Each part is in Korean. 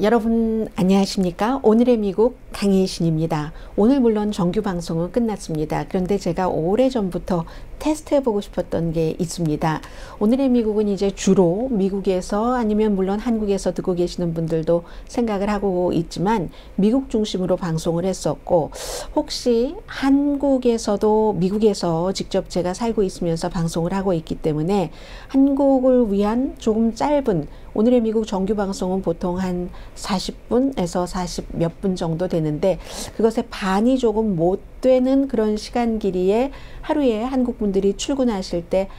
여러분 안녕하십니까? 오늘의 미국 강혜신입니다. 오늘 물론 정규 방송은 끝났습니다. 그런데 제가 오래전부터 테스트해보고 싶었던 게 있습니다. 오늘의 미국은 이제 주로 미국에서 아니면 물론 한국에서 듣고 계시는 분들도 생각을 하고 있지만 미국 중심으로 방송을 했었고, 혹시 한국에서도 미국에서 직접 제가 살고 있으면서 방송을 하고 있기 때문에 한국을 위한 조금 짧은, 오늘의 미국 정규 방송은 보통 한 40분에서 40 몇 분 정도 되는데, 그것의 반이 조금 못 되는 그런 시간 길이에 하루에 한국 분들이 출근하실 때,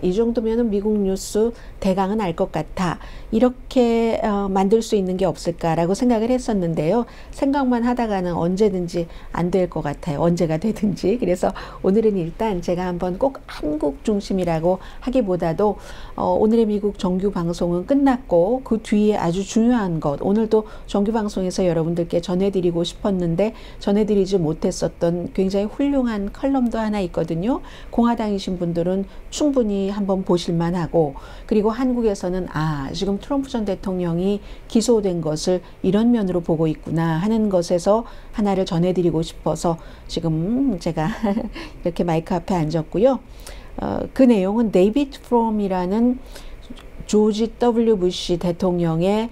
이 정도면은 미국 뉴스 대강은 알 것 같아, 이렇게 만들 수 있는 게 없을까라고 생각을 했었는데요. 생각만 하다가는 언제든지 안 될 것 같아요. 언제가 되든지. 그래서 오늘은 일단 제가 한번 꼭 한국 중심이라고 하기보다도 오늘의 미국 정규 방송은 끝났고 그 뒤에 아주 중요한 것, 오늘도 정규 방송에서 여러분들께 전해드리고 싶었는데 전해드리지 못했었던 굉장히 훌륭한 컬럼도 하나 있거든요. 공화당이신 분들은 충분히 한번 보실만 하고, 그리고 한국에서는 지금 트럼프 전 대통령이 기소된 것을 이런 면으로 보고 있구나 하는 것에서 하나를 전해드리고 싶어서 지금 제가 이렇게 마이크 앞에 앉았고요. 그 내용은 데이비드 프롬이라는 조지 W 부시 대통령의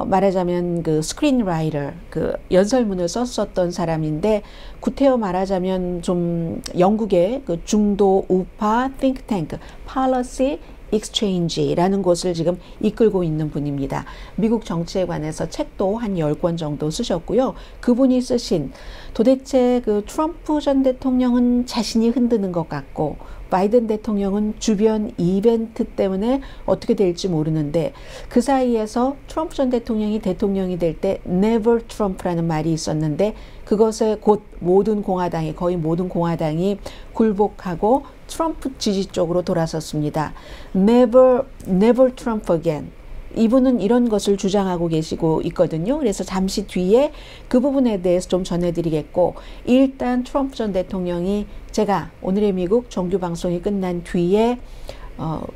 말하자면 그 스크린라이터, 그 연설문을 썼었던 사람인데, 구태여 말하자면 좀 영국의 그 중도 우파 띵크탱크 Policy Exchange라는 곳을 지금 이끌고 있는 분입니다. 미국 정치에 관해서 책도 한 10권 정도 쓰셨고요. 그분이 쓰신, 도대체 그 트럼프 전 대통령은 자신이 흔드는 것 같고 바이든 대통령은 주변 이벤트 때문에 어떻게 될지 모르는데, 그 사이에서 트럼프 전 대통령이 대통령이 될 때 Never Trump라는 말이 있었는데, 그것에 곧 모든 공화당이, 거의 모든 공화당이 굴복하고 트럼프 지지 쪽으로 돌아섰습니다. Never Trump again. 이분은 이런 것을 주장하고 계시고 있거든요. 그래서 잠시 뒤에 그 부분에 대해서 좀 전해드리겠고, 일단 트럼프 전 대통령이, 제가 오늘의 미국 정규 방송이 끝난 뒤에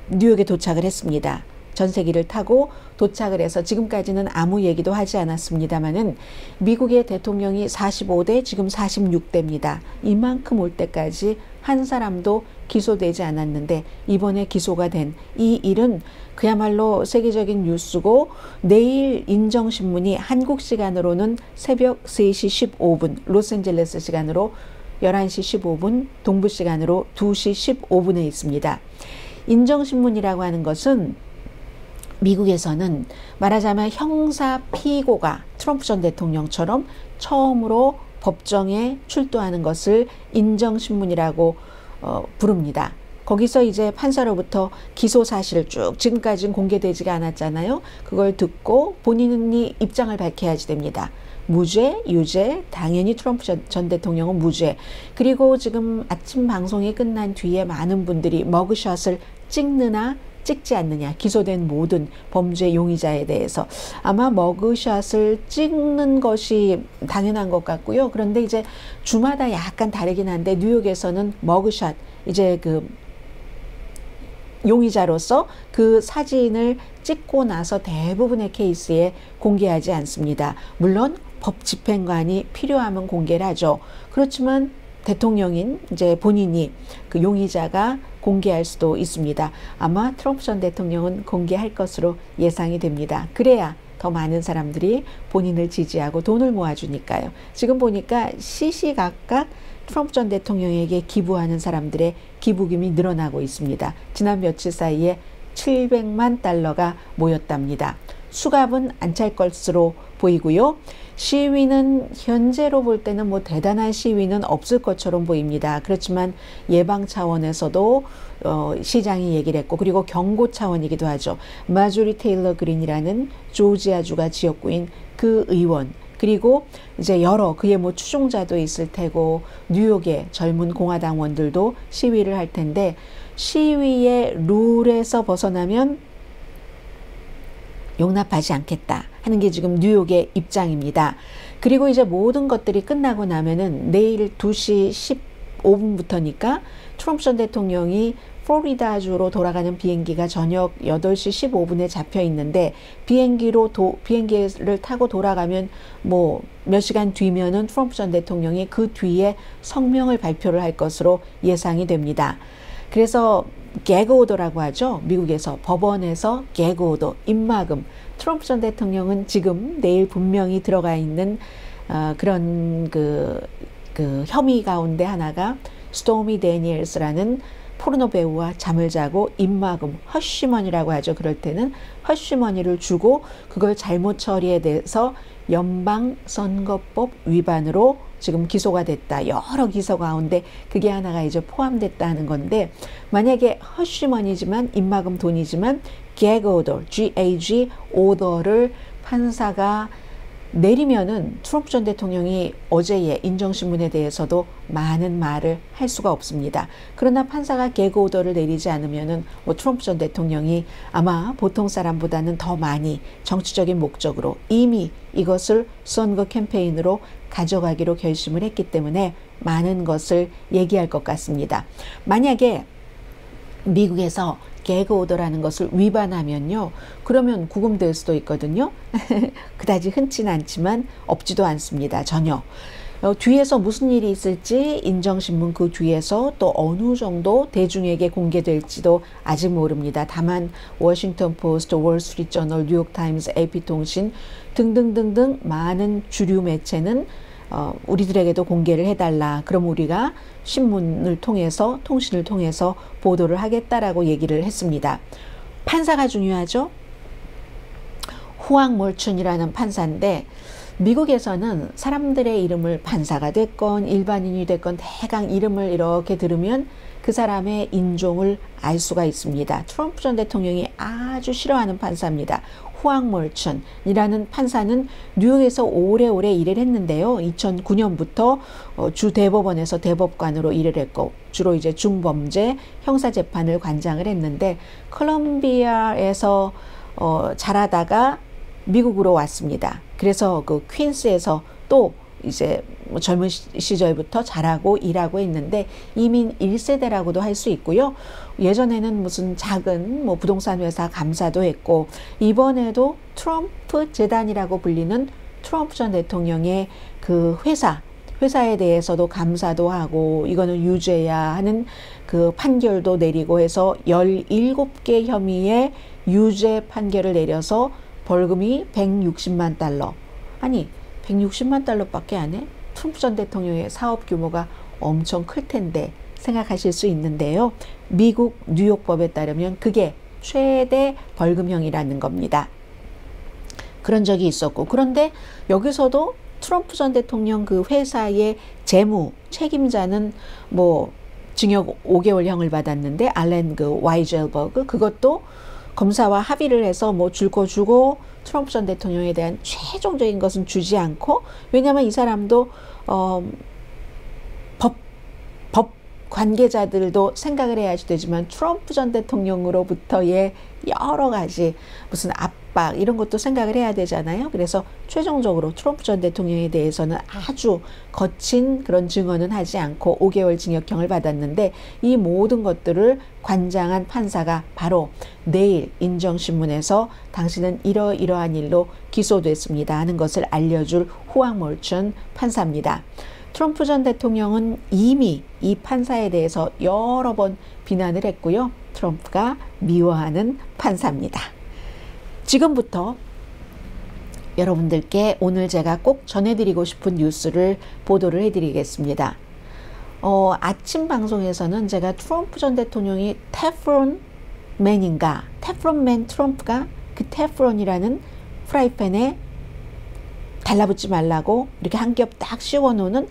뉴욕에 도착을 했습니다. 전세기를 타고 도착을 해서 지금까지는 아무 얘기도 하지 않았습니다만은, 미국의 대통령이 45대, 지금 46대입니다. 이만큼 올 때까지 한 사람도 기소되지 않았는데, 이번에 기소가 된 이 일은 그야말로 세계적인 뉴스고, 내일 인정신문이 한국 시간으로는 새벽 3시 15분, 로스앤젤레스 시간으로 11시 15분, 동부 시간으로 2시 15분에 있습니다. 인정신문이라고 하는 것은 미국에서는 말하자면 형사 피고가 트럼프 전 대통령처럼 처음으로 법정에 출두하는 것을 인정신문이라고 부릅니다. 거기서 이제 판사로부터 기소 사실을 쭉, 지금까지는 공개되지가 않았잖아요. 그걸 듣고 본인이 입장을 밝혀야지 됩니다. 무죄, 유죄, 당연히 트럼프 전 대통령은 무죄. 그리고 지금 아침 방송이 끝난 뒤에 많은 분들이 머그샷을 찍느냐 찍지 않느냐, 기소된 모든 범죄 용의자에 대해서 아마 머그샷을 찍는 것이 당연한 것 같고요. 그런데 이제 주마다 약간 다르긴 한데, 뉴욕에서는 머그샷, 이제 그 용의자로서 그 사진을 찍고 나서 대부분의 케이스에 공개하지 않습니다. 물론 법 집행관이 필요하면 공개를 하죠. 그렇지만 대통령인 이제 본인이, 그 용의자가 공개할 수도 있습니다. 아마 트럼프 전 대통령은 공개할 것으로 예상이 됩니다. 그래야 더 많은 사람들이 본인을 지지하고 돈을 모아주니까요. 지금 보니까 시시각각 트럼프 전 대통령에게 기부하는 사람들의 기부금이 늘어나고 있습니다. 지난 며칠 사이에 700만 달러가 모였답니다. 수갑은 안 찰 것으로 보이고요. 시위는 현재로 볼 때는 뭐 대단한 시위는 없을 것처럼 보입니다. 그렇지만 예방 차원에서도 시장이 얘기를 했고, 그리고 경고 차원이기도 하죠. 마조리 테일러 그린이라는 조지아주가 지역구인 그 의원, 그리고 이제 여러 그의 뭐 추종자도 있을 테고, 뉴욕의 젊은 공화당원들도 시위를 할 텐데, 시위의 룰에서 벗어나면 용납하지 않겠다 하는 게 지금 뉴욕의 입장입니다. 그리고 이제 모든 것들이 끝나고 나면은 내일 2시 15분부터니까 트럼프 전 대통령이 플로리다주로 돌아가는 비행기가 저녁 8시 15분에 잡혀 있는데 비행기를 타고 돌아가면 뭐 몇 시간 뒤면은 트럼프 전 대통령이 그 뒤에 성명을 발표를 할 것으로 예상이 됩니다. 그래서 개그 오더라고 하죠. 미국에서 법원에서 개그 오더, 입막음. 트럼프 전 대통령은 지금 내일 분명히 들어가 있는 그런 그 혐의 가운데 하나가 스토미 데니엘스라는 포르노 배우와 잠을 자고 입막음, 허쉬머니라고 하죠. 그럴 때는 허쉬머니를 주고 그걸 잘못 처리에 대해서 연방선거법 위반으로 지금 기소가 됐다. 여러 기소 가운데 그게 하나가 이제 포함됐다 하는 건데, 만약에 허쉬머니지만 입막음 돈이지만 gag order, G-A-G 오더를 판사가 내리면은 트럼프 전 대통령이 어제의 인정신문에 대해서도 많은 말을 할 수가 없습니다. 그러나 판사가 개그 오더를 내리지 않으면은 뭐 트럼프 전 대통령이 아마 보통 사람보다는 더 많이 정치적인 목적으로 이미 이것을 선거 캠페인으로 가져가기로 결심을 했기 때문에 많은 것을 얘기할 것 같습니다. 만약에 미국에서 개그 오더라는 것을 위반하면요, 그러면 구금될 수도 있거든요. 그다지 흔치는 않지만 없지도 않습니다. 전혀. 뒤에서 무슨 일이 있을지 인정신문 그 뒤에서 또 어느 정도 대중에게 공개될지도 아직 모릅니다. 다만 워싱턴 포스트, 월스트리트저널, 뉴욕타임스, AP통신 등등등등 많은 주류 매체는 우리들에게도 공개를 해달라. 그럼 우리가 신문을 통해서, 통신을 통해서 보도를 하겠다라고 얘기를 했습니다. 판사가 중요하죠. 후앙 몰춘이라는 판사인데, 미국에서는 사람들의 이름을 판사가 됐건 일반인이 됐건 대강 이름을 이렇게 들으면 그 사람의 인종을 알 수가 있습니다. 트럼프 전 대통령이 아주 싫어하는 판사입니다. 후앙 몰춘이라는 판사는 뉴욕에서 오래오래 일을 했는데요. 2009년부터 주 대법원에서 대법관으로 일을 했고 주로 이제 중범죄 형사재판을 관장을 했는데, 콜롬비아에서 자라다가 미국으로 왔습니다. 그래서 그 퀸스에서 또 이제 뭐 젊은 시절부터 자라고 일하고 있는데 이민 1세대라고도 할 수 있고요. 예전에는 무슨 작은 뭐 부동산 회사 감사도 했고, 이번에도 트럼프 재단이라고 불리는 트럼프 전 대통령의 그 회사에 대해서도 감사도 하고 이거는 유죄야 하는 그 판결도 내리고 해서 17개 혐의의 유죄 판결을 내려서 벌금이 160만 달러. 아니 160만 달러밖에 안 해? 트럼프 전 대통령의 사업 규모가 엄청 클 텐데 생각하실 수 있는데요. 미국 뉴욕법에 따르면 그게 최대 벌금형이라는 겁니다. 그런 적이 있었고, 그런데 여기서도 트럼프 전 대통령 그 회사의 재무 책임자는 뭐 징역 5개월형을 받았는데, 알렌 그 와이젤버그, 그것도 검사와 합의를 해서 뭐 줄 거 주고 트럼프 전 대통령에 대한 최종적인 것은 주지 않고, 왜냐하면 이 사람도 법 관계자들도 생각을 해야지 되지만 트럼프 전 대통령으로부터의 여러 가지 무슨 압박 이런 것도 생각을 해야 되잖아요. 그래서 최종적으로 트럼프 전 대통령에 대해서는 아주 거친 그런 증언은 하지 않고 5개월 징역형을 받았는데, 이 모든 것들을 관장한 판사가 바로 내일 인정신문에서 당신은 이러이러한 일로 기소됐습니다 하는 것을 알려줄 후앙 몰춘 판사입니다. 트럼프 전 대통령은 이미 이 판사에 대해서 여러 번 비난을 했고요. 트럼프가 미워하는 판사입니다. 지금부터 여러분들께 오늘 제가 꼭 전해드리고 싶은 뉴스를 보도를 해드리겠습니다. 아침 방송에서는 제가 트럼프 전 대통령이 테프론맨인가, 테프론맨 트럼프가 그 테프론이라는 프라이팬에 달라붙지 말라고 이렇게 한 겹 딱 씌워놓는,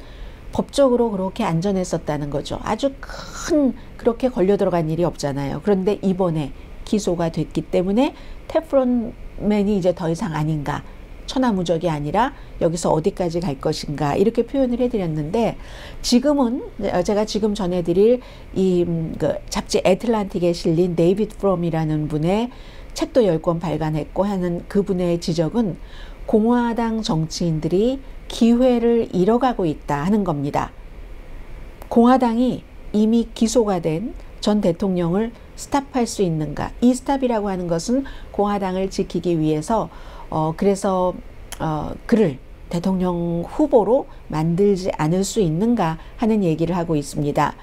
법적으로 그렇게 안전했었다는 거죠. 아주 큰 그렇게 걸려 들어간 일이 없잖아요. 그런데 이번에 기소가 됐기 때문에 테프론맨이 이제 더 이상 아닌가, 천하무적이 아니라 여기서 어디까지 갈 것인가 이렇게 표현을 해드렸는데, 지금은 제가 지금 전해드릴 이 잡지 애틀란틱에 실린 데이비드 프롬이라는 분의 책도 10권 발간했고 하는 그분의 지적은 공화당 정치인들이 기회를 잃어가고 있다 하는 겁니다. 공화당이 이미 기소가 된 전 대통령을 스탑할 수 있는가. 이 스탑이라고 하는 것은 공화당을 지키기 위해서 그래서 그를 대통령 후보로 만들지 않을 수 있는가 하는 얘기를 하고 있습니다.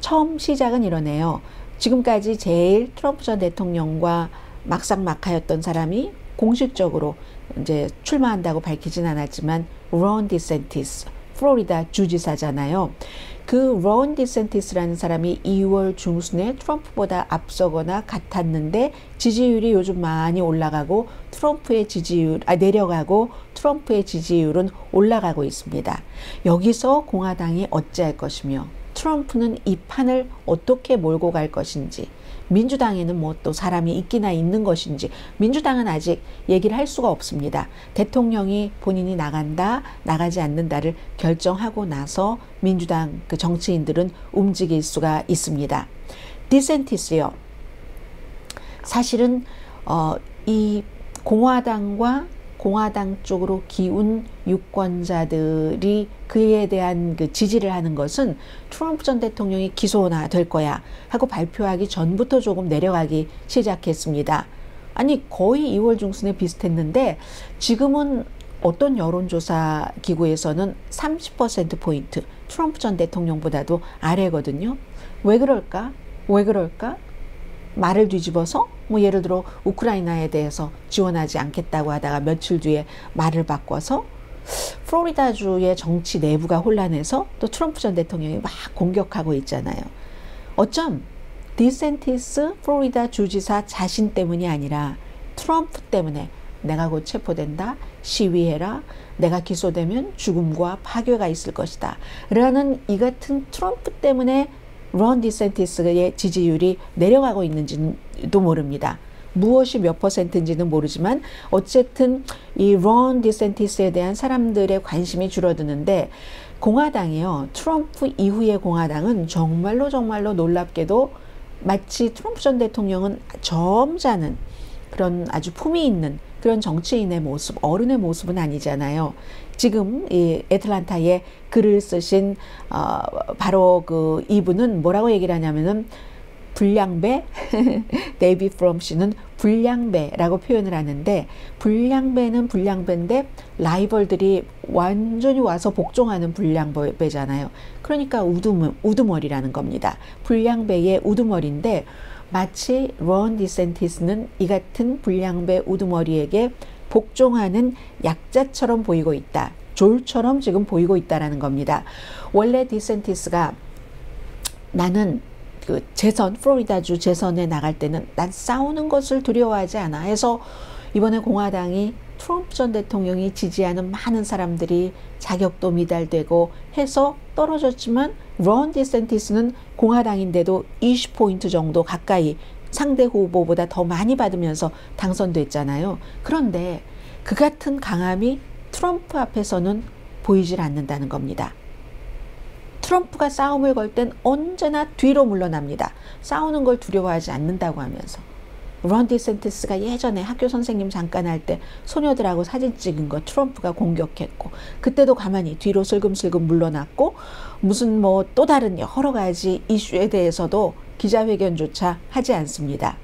처음 시작은 이러네요. 지금까지 제일 트럼프 전 대통령과 막상막하였던 사람이 공식적으로 이제 출마한다고 밝히진 않았지만 론 디센티스, 플로리다 주지사잖아요. 그 론 디센티스라는 사람이 2월 중순에 트럼프보다 앞서거나 같았는데 지지율이 요즘 많이 올라가고 내려가고 트럼프의 지지율은 올라가고 있습니다. 여기서 공화당이 어찌할 것이며 트럼프는 이 판을 어떻게 몰고 갈 것인지, 민주당에는 뭐 또 사람이 있기나 있는 것인지, 민주당은 아직 얘기를 할 수가 없습니다. 대통령이 본인이 나간다, 나가지 않는다를 결정하고 나서 민주당 그 정치인들은 움직일 수가 있습니다. 디센티스요. 사실은 이 공화당 쪽으로 기운 유권자들이 그에 대한 그 지지를 하는 것은 트럼프 전 대통령이 기소나 될 거야 하고 발표하기 전부터 조금 내려가기 시작했습니다. 아니 거의 2월 중순에 비슷했는데 지금은 어떤 여론조사 기구에서는 30%포인트 트럼프 전 대통령보다도 아래거든요. 왜 그럴까? 말을 뒤집어서 뭐 예를 들어 우크라이나에 대해서 지원하지 않겠다고 하다가 며칠 뒤에 말을 바꿔서 플로리다주의 정치 내부가 혼란해서 또 트럼프 전 대통령이 막 공격하고 있잖아요. 어쩜 디센티스 플로리다 주지사 자신 때문이 아니라 트럼프 때문에 내가 곧 체포된다, 시위해라, 내가 기소되면 죽음과 파괴가 있을 것이다 라는 이 같은 트럼프 때문에 론 디센티스의 지지율이 내려가고 있는지도 모릅니다. 무엇이 몇 %인지는 모르지만 어쨌든 이 론 디센티스에 대한 사람들의 관심이 줄어드는데 공화당이요. 트럼프 이후의 공화당은 정말로 놀랍게도 마치 트럼프 전 대통령은 점잖은 그런 아주 품위 있는 그런 정치인의 모습, 어른의 모습은 아니잖아요. 지금 이 애틀란타에 글을 쓰신 바로 그 이분은 뭐라고 얘기를 하냐면은 불량배, 데이비 프롬 씨는 불량배라고 표현을 하는데 불량배는 불량배인데 라이벌들이 완전히 와서 복종하는 불량배잖아요. 그러니까 우두머리라는 겁니다. 불량배의 우두머리인데 마치 론 디센티스는 이 같은 불량배 우두머리에게 복종하는 약자처럼 보이고 있다. 졸처럼 지금 보이고 있다라는 겁니다. 원래 디센티스가 나는 그 플로리다주 재선에 나갈 때는 난 싸우는 것을 두려워하지 않아 해서 이번에 공화당이 트럼프 전 대통령이 지지하는 많은 사람들이 자격도 미달되고 해서 떨어졌지만 론 디센티스는 공화당인데도 20포인트 정도 가까이 상대 후보보다 더 많이 받으면서 당선됐잖아요. 그런데 그 같은 강함이 트럼프 앞에서는 보이질 않는다는 겁니다. 트럼프가 싸움을 걸 땐 언제나 뒤로 물러납니다. 싸우는 걸 두려워하지 않는다고 하면서. 론 디센티스가 예전에 학교 선생님 잠깐 할 때 소녀들하고 사진 찍은 거 트럼프가 공격했고 그때도 가만히 뒤로 슬금슬금 물러났고 무슨 뭐 또 다른 여러 가지 이슈에 대해서도 기자회견조차 하지 않습니다.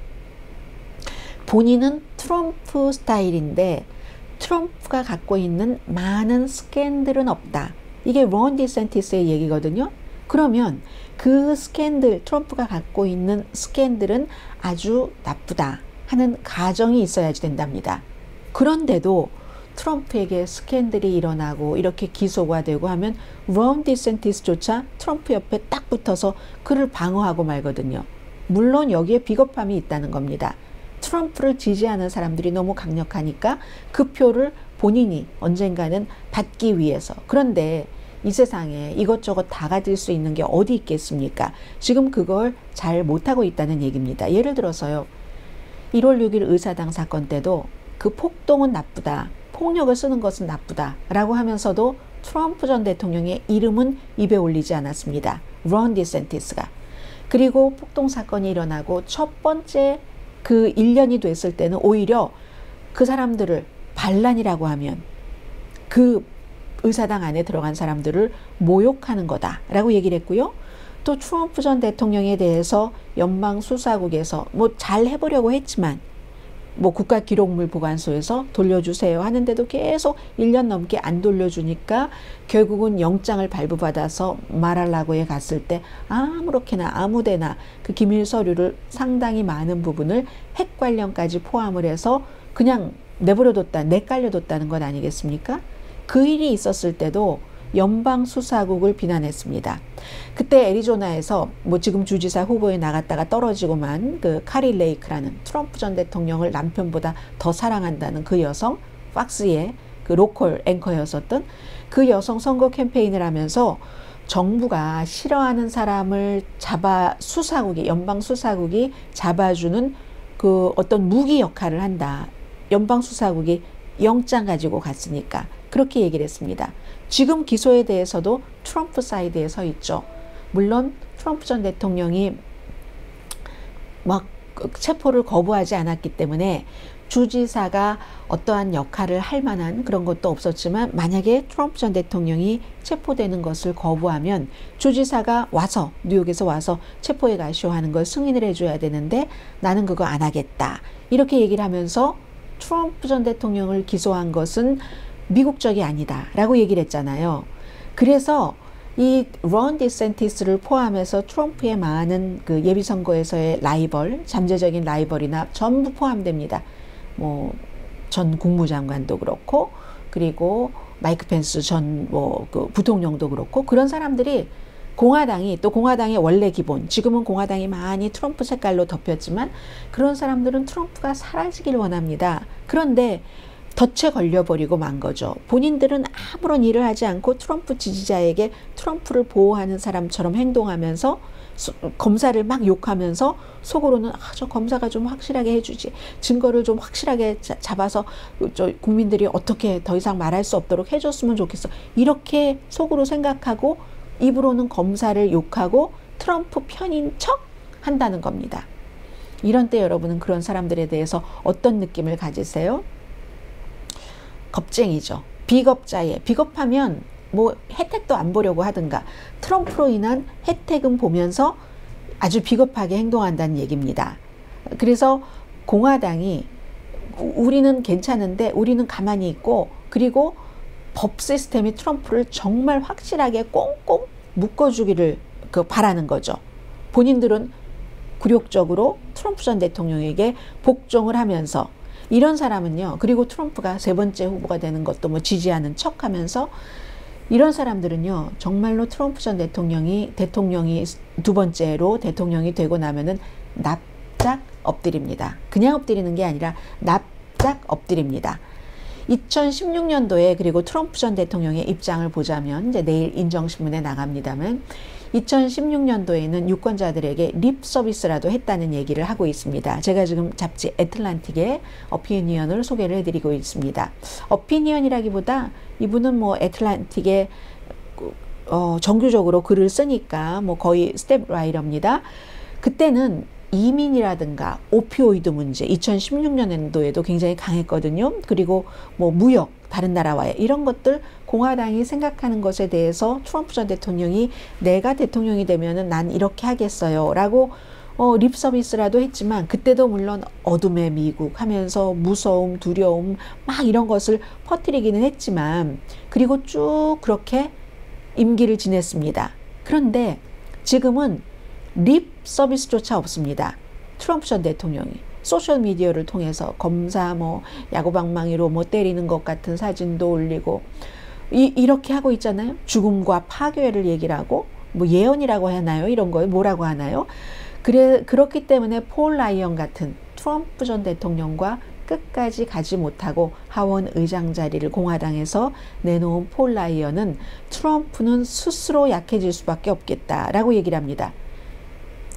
본인은 트럼프 스타일인데 트럼프가 갖고 있는 많은 스캔들은 없다. 이게 론 디센티스의 얘기거든요. 그러면 그 스캔들, 트럼프가 갖고 있는 스캔들은 아주 나쁘다 하는 가정이 있어야지 된답니다. 그런데도 트럼프에게 스캔들이 일어나고 이렇게 기소가 되고 하면 론 디센티스조차 트럼프 옆에 딱 붙어서 그를 방어하고 말거든요. 물론 여기에 비겁함이 있다는 겁니다. 트럼프를 지지하는 사람들이 너무 강력하니까 그 표를 본인이 언젠가는 받기 위해서. 그런데 이 세상에 이것저것 다 가질 수 있는 게 어디 있겠습니까? 지금 그걸 잘 못하고 있다는 얘기입니다. 예를 들어서요. 1월 6일 의사당 사건 때도 그 폭동은 나쁘다. 폭력을 쓰는 것은 나쁘다. 라고 하면서도 트럼프 전 대통령의 이름은 입에 올리지 않았습니다. 론 디센티스가. 그리고 폭동 사건이 일어나고 첫 번째 그 1년이 됐을 때는 오히려 그 사람들을 반란이라고 하면 그 의사당 안에 들어간 사람들을 모욕하는 거다라고 얘기를 했고요. 또 트럼프 전 대통령에 대해서 연방수사국에서 뭐 잘 해보려고 했지만 뭐 국가기록물보관소에서 돌려주세요 하는데도 계속 1년 넘게 안 돌려주니까 결국은 영장을 발부받아서 마랄라고에 갔을 때 아무렇게나 아무데나 그 기밀 서류를 상당히 많은 부분을 핵 관련까지 포함을 해서 그냥 내버려뒀다, 내깔려뒀다는 건 아니겠습니까? 그 일이 있었을 때도 연방수사국을 비난했습니다. 그때 애리조나에서 뭐 지금 주지사 후보에 나갔다가 떨어지고만 그 카리 레이크라는 트럼프 전 대통령을 남편보다 더 사랑한다는 그 여성, 팍스의 그 로컬 앵커였었던 그 여성 선거 캠페인을 하면서 정부가 싫어하는 사람을 연방수사국이 잡아주는 그 어떤 무기 역할을 한다. 연방수사국이 영장 가지고 갔으니까 그렇게 얘기를 했습니다. 지금 기소에 대해서도 트럼프 사이드에 서 있죠. 물론 트럼프 전 대통령이 막 체포를 거부하지 않았기 때문에 주지사가 어떠한 역할을 할 만한 그런 것도 없었지만 만약에 트럼프 전 대통령이 체포되는 것을 거부하면 주지사가 와서 뉴욕에서 와서 체포해 가시오 하는 걸 승인을 해줘야 되는데 나는 그거 안 하겠다. 이렇게 얘기를 하면서 트럼프 전 대통령을 기소한 것은 미국적이 아니다 라고 얘기를 했잖아요. 그래서 이 론 디센티스를 포함해서 트럼프의 많은 그 예비선거에서의 라이벌, 잠재적인 라이벌이나 전부 포함됩니다. 뭐 전 국무장관도 그렇고 그리고 마이크 펜스 전 뭐 그 부통령도 그렇고 그런 사람들이 공화당이 또 공화당의 원래 기본 지금은 공화당이 많이 트럼프 색깔로 덮였지만 그런 사람들은 트럼프가 사라지길 원합니다. 그런데 덫에 걸려버리고 만 거죠. 본인들은 아무런 일을 하지 않고 트럼프 지지자에게 트럼프를 보호하는 사람처럼 행동하면서 검사를 막 욕하면서 속으로는 저 검사가 좀 확실하게 해주지 증거를 좀 확실하게 잡아서 국민들이 어떻게 더 이상 말할 수 없도록 해줬으면 좋겠어. 이렇게 속으로 생각하고 입으로는 검사를 욕하고 트럼프 편인 척 한다는 겁니다. 이런 때 여러분은 그런 사람들에 대해서 어떤 느낌을 가지세요? 겁쟁이죠. 비겁하면 뭐 혜택도 안 보려고 하든가 트럼프로 인한 혜택은 보면서 아주 비겁하게 행동한다는 얘기입니다. 그래서 공화당이 우리는 괜찮은데 우리는 가만히 있고 그리고 법 시스템이 트럼프를 정말 확실하게 꽁꽁 묶어주기를 바라는 거죠. 본인들은 굴욕적으로 트럼프 전 대통령에게 복종을 하면서 이런 사람은요. 그리고 트럼프가 세 번째 후보가 되는 것도 뭐 지지하는 척하면서 이런 사람들은요. 정말로 트럼프 전 대통령이 두 번째로 대통령이 되고 나면은 납작 엎드립니다. 그냥 엎드리는 게 아니라 납작 엎드립니다. 2016년도에 그리고 트럼프 전 대통령의 입장을 보자면 이제 내일 인정신문에 나갑니다만 2016년도에는 유권자들에게 립 서비스라도 했다는 얘기를 하고 있습니다. 제가 지금 잡지 애틀란틱의 어피니언을 소개를 해드리고 있습니다. 어피니언이라기보다 이분은 뭐 애틀란틱에 정규적으로 글을 쓰니까 뭐 거의 스텝 라이터입니다. 그때는 이민이라든가 오피오이드 문제 2016년도에도 굉장히 강했거든요. 그리고 뭐 무역 다른 나라와의 이런 것들 공화당이 생각하는 것에 대해서 트럼프 전 대통령이 내가 대통령이 되면은 난 이렇게 하겠어요 라고 립 서비스라도 했지만 그때도 물론 어둠의 미국 하면서 무서움 두려움 막 이런 것을 퍼뜨리기는 했지만 그리고 쭉 그렇게 임기를 지냈습니다. 그런데 지금은 립 서비스조차 없습니다. 트럼프 전 대통령이 소셜미디어를 통해서 검사 뭐 야구방망이로 뭐 때리는 것 같은 사진도 올리고 이렇게 하고 있잖아요. 죽음과 파괴를 얘기를 하고 뭐 예언이라고 하나요? 이런 거에 뭐라고 하나요? 그렇기 때문에 폴 라이언 같은 트럼프 전 대통령과 끝까지 가지 못하고 하원 의장 자리를 공화당에서 내놓은 폴 라이언은 트럼프는 스스로 약해질 수밖에 없겠다라고 얘기를 합니다.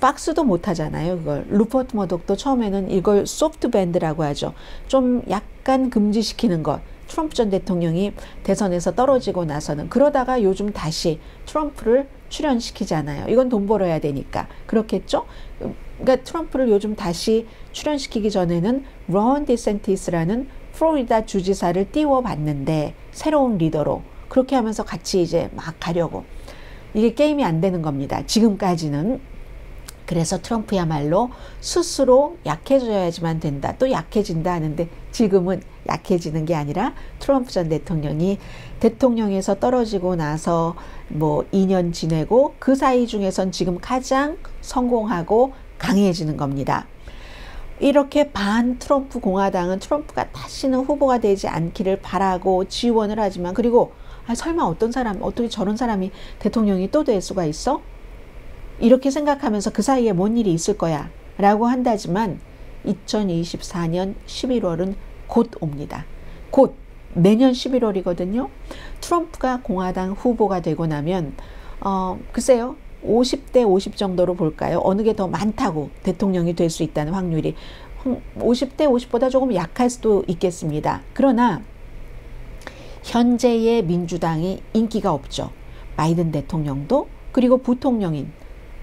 팍스도 못하잖아요. 그걸 루퍼트 머독도 처음에는 이걸 소프트밴드라고 하죠. 좀 약간 금지시키는 것. 트럼프 전 대통령이 대선에서 떨어지고 나서는 그러다가 요즘 다시 트럼프를 출연시키잖아요. 이건 돈 벌어야 되니까 그렇겠죠. 그러니까 트럼프를 요즘 다시 출연시키기 전에는 론 디센티스라는 플로리다 주지사를 띄워봤는데 새로운 리더로 그렇게 하면서 같이 이제 막 가려고 이게 게임이 안 되는 겁니다. 지금까지는. 그래서 트럼프야말로 스스로 약해져야지만 된다. 또 약해진다 하는데 지금은 약해지는 게 아니라 트럼프 전 대통령이 대통령에서 떨어지고 나서 뭐 2년 지내고 그 사이 중에선 지금 가장 성공하고 강해지는 겁니다. 이렇게 반 트럼프 공화당은 트럼프가 다시는 후보가 되지 않기를 바라고 지원을 하지만 그리고 설마 어떤 사람, 어떻게 저런 사람이 대통령이 또 될 수가 있어? 이렇게 생각하면서 그 사이에 뭔 일이 있을 거야 라고 한다지만 2024년 11월은 곧 옵니다. 곧 내년 11월이거든요. 트럼프가 공화당 후보가 되고 나면 글쎄요. 50대 50 정도로 볼까요? 어느 게 더 많다고 대통령이 될 수 있다는 확률이 50대 50보다 조금 약할 수도 있겠습니다. 그러나 현재의 민주당이 인기가 없죠. 바이든 대통령도 그리고 부통령인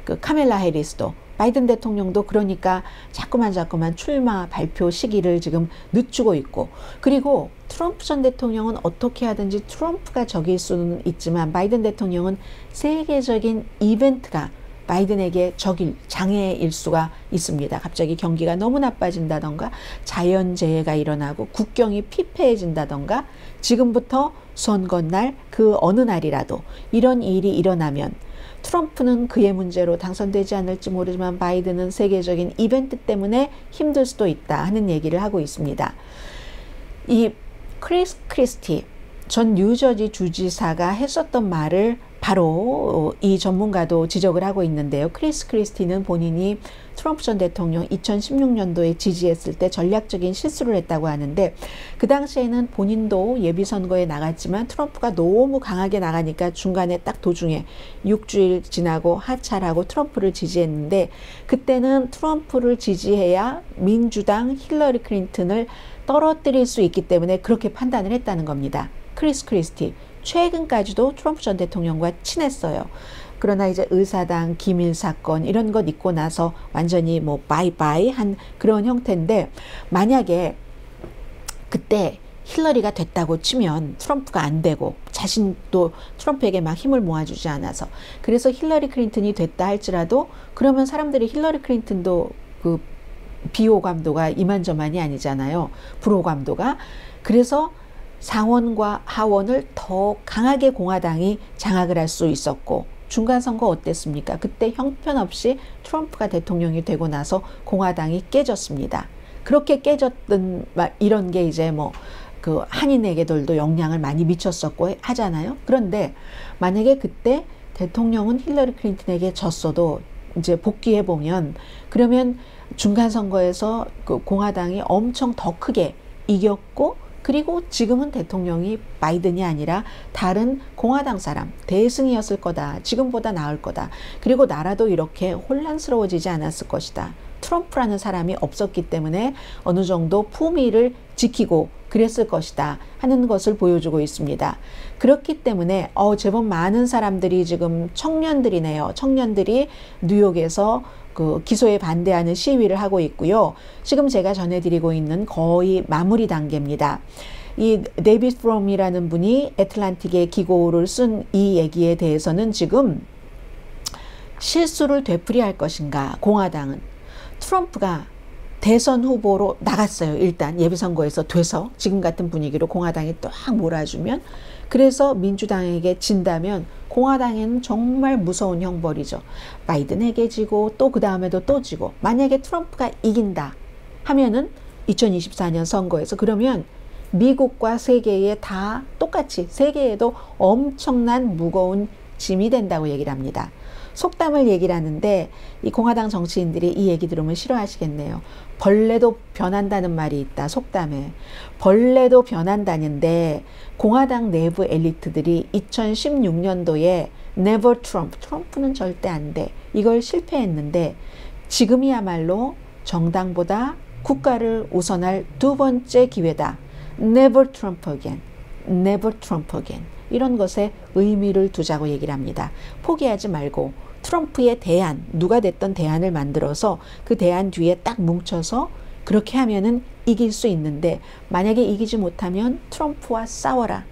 그 카멜라 해리스도 바이든 대통령도 그러니까 자꾸만 출마 발표 시기를 지금 늦추고 있고 그리고 트럼프 전 대통령은 어떻게 하든지 트럼프가 적일 수는 있지만 바이든 대통령은 세계적인 이벤트가 바이든에게 장애일 수가 있습니다. 갑자기 경기가 너무 나빠진다던가 자연재해가 일어나고 국경이 피폐해진다던가 지금부터 선거날 그 어느 날이라도 이런 일이 일어나면 트럼프는 그의 문제로 당선되지 않을지 모르지만 바이든은 세계적인 이벤트 때문에 힘들 수도 있다 하는 얘기를 하고 있습니다. 이 크리스 크리스티 전 뉴저지 주지사가 했었던 말을 바로 이 전문가도 지적을 하고 있는데요. 크리스 크리스티는 본인이 트럼프 전 대통령 2016년도에 지지했을 때 전략적인 실수를 했다고 하는데 그 당시에는 본인도 예비선거에 나갔지만 트럼프가 너무 강하게 나가니까 중간에 딱 도중에 6주일 지나고 하차하고 트럼프를 지지했는데 그때는 트럼프를 지지해야 민주당 힐러리 클린턴을 떨어뜨릴 수 있기 때문에 그렇게 판단을 했다는 겁니다. 크리스 크리스티 최근까지도 트럼프 전 대통령과 친했어요. 그러나 이제 의사당 기밀 사건 이런 것 있고 나서 완전히 뭐 바이바이 한 그런 형태인데 만약에 그때 힐러리가 됐다고 치면 트럼프가 안 되고 자신도 트럼프에게 막 힘을 모아주지 않아서 그래서 힐러리 클린턴이 됐다 할지라도 그러면 사람들이 힐러리 클린턴도 그 비호감도가 이만저만이 아니잖아요. 불호감도가. 그래서 상원과 하원을 더 강하게 공화당이 장악을 할 수 있었고 중간선거 어땠습니까? 그때 형편없이 트럼프가 대통령이 되고 나서 공화당이 깨졌습니다. 그렇게 깨졌던 이런 게 이제 뭐 그 한인에게들도 영향을 많이 미쳤었고 하잖아요. 그런데 만약에 그때 대통령은 힐러리 클린턴에게 졌어도 이제 복귀해 보면 그러면 중간선거에서 그 공화당이 엄청 더 크게 이겼고 그리고 지금은 대통령이 바이든이 아니라 다른 공화당 사람 대승이었을 거다. 지금보다 나을 거다. 그리고 나라도 이렇게 혼란스러워지지 않았을 것이다. 트럼프라는 사람이 없었기 때문에 어느 정도 품위를 지키고 그랬을 것이다 하는 것을 보여주고 있습니다. 그렇기 때문에 제법 많은 사람들이 지금 청년들이네요. 청년들이 뉴욕에서 그 기소에 반대하는 시위를 하고 있고요. 지금 제가 전해드리고 있는 거의 마무리 단계입니다. 이 데이비드 프롬이라는 분이 애틀란틱의 기고를 쓴 이 얘기에 대해서는 지금 실수를 되풀이할 것인가. 공화당은 트럼프가 대선 후보로 나갔어요. 일단 예비선거에서 돼서 지금 같은 분위기로 공화당이 딱 몰아주면 그래서 민주당에게 진다면 공화당에는 정말 무서운 형벌이죠. 바이든에게 지고 또 그 다음에도 또 지고 만약에 트럼프가 이긴다 하면은 2024년 선거에서 그러면 미국과 세계에 다 똑같이 세계에도 엄청난 무거운 짐이 된다고 얘기를 합니다. 속담을 얘기를 하는데 이 공화당 정치인들이 이 얘기 들으면 싫어하시겠네요. 벌레도 변한다는 말이 있다. 속담에. 벌레도 변한다는데 공화당 내부 엘리트들이 2016년도에 Never Trump, 트럼프는 절대 안 돼. 이걸 실패했는데 지금이야말로 정당보다 국가를 우선할 두 번째 기회다. Never Trump again. Never Trump again. 이런 것에 의미를 두자고 얘기를 합니다. 포기하지 말고 트럼프의 대안, 누가 됐던 대안을 만들어서 그 대안 뒤에 딱 뭉쳐서 그렇게 하면은 이길 수 있는데 만약에 이기지 못하면 트럼프와 싸워라.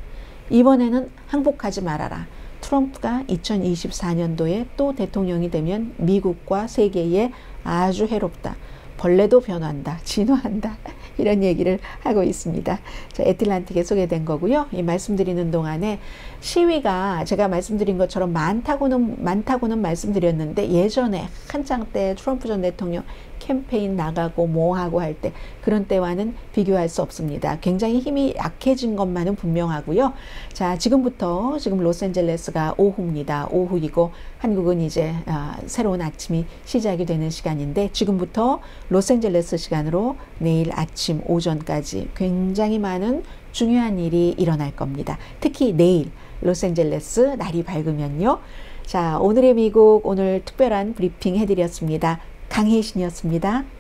이번에는 항복하지 말아라. 트럼프가 2024년도에 또 대통령이 되면 미국과 세계에 아주 해롭다. 벌레도 변한다. 진화한다. 이런 얘기를 하고 있습니다. 자, 애틀란틱에 소개된 거고요. 이 말씀드리는 동안에 시위가 제가 말씀드린 것처럼 많다고는 말씀드렸는데 예전에 한창 때 트럼프 전 대통령 캠페인 나가고 뭐 하고 할 때 그런 때와는 비교할 수 없습니다. 굉장히 힘이 약해진 것만은 분명하고요. 자, 지금 로스앤젤레스가 오후입니다. 오후이고 한국은 이제 새로운 아침이 시작이 되는 시간인데 지금부터 로스앤젤레스 시간으로 내일 아침 오전까지 굉장히 많은 중요한 일이 일어날 겁니다. 특히 내일 로스앤젤레스 날이 밝으면요. 자, 오늘의 미국 오늘 특별한 브리핑 해드렸습니다. 강혜신이었습니다.